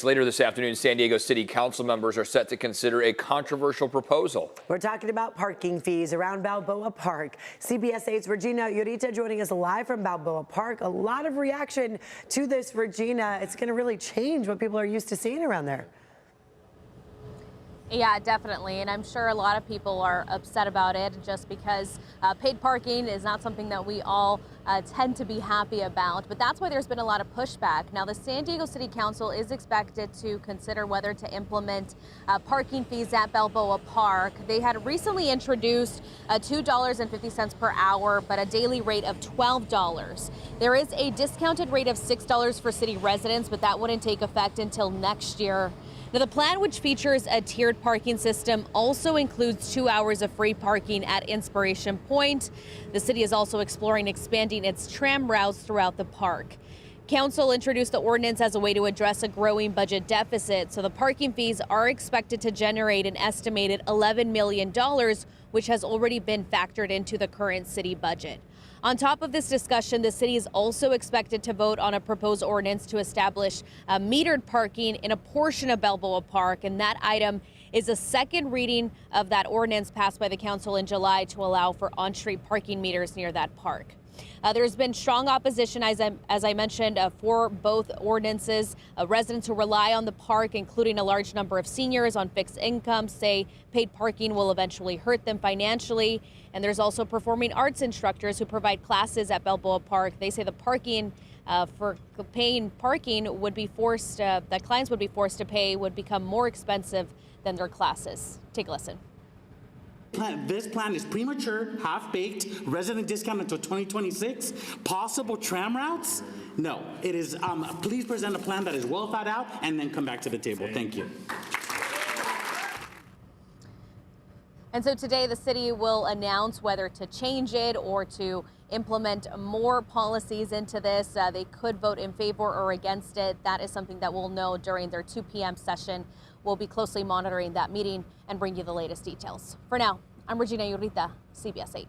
Later this afternoon, San Diego City Council members are set to consider a controversial proposal. We're talking about parking fees around Balboa Park. CBS 8's Regina Urita joining us live from Balboa Park. A lot of reaction to this, Regina. It's going to really change what people are used to seeing around there. Yeah, definitely. And I'm sure a lot of people are upset about it just because paid parking is not something that we all tend to be happy about. But that's why there's been a lot of pushback. Now, the San Diego City Council is expected to consider whether to implement parking fees at Balboa Park. They had recently introduced $2.50 per hour, but a daily rate of $12. There is a discounted rate of $6 for city residents, but that wouldn't take effect until next year. Now, the plan, which features a tiered parking system, also includes 2 hours of free parking at Inspiration Point. The city is also exploring expanding its tram routes throughout the park. Council introduced the ordinance as a way to address a growing budget deficit, so the parking fees are expected to generate an estimated $11 million, which has already been factored into the current city budget. On top of this discussion, the city is also expected to vote on a proposed ordinance to establish metered parking in a portion of Balboa Park, and that item is a second reading of that ordinance passed by the council in July to allow for on-street parking meters near that park. There's been strong opposition, as I mentioned, for both ordinances. Residents who rely on the park, including a large number of seniors on fixed incomes, say paid parking will eventually hurt them financially. And there's also performing arts instructors who provide classes at Balboa Park. They say the parking for paying parking would be forced, that clients would be forced to pay, would become more expensive than their classes. Take a listen. This plan is premature, half-baked, resident discount until 2026. Possible tram routes? No. It is, please present a plan that is well thought out and then come back to the table. Thank you. And so today the city will announce whether to change it or to implement more policies into this. They could vote in favor or against it. That is something that we'll know during their 2 p.m. session. We'll be closely monitoring that meeting and bring you the latest details. For now, I'm Regina Urita, CBS 8.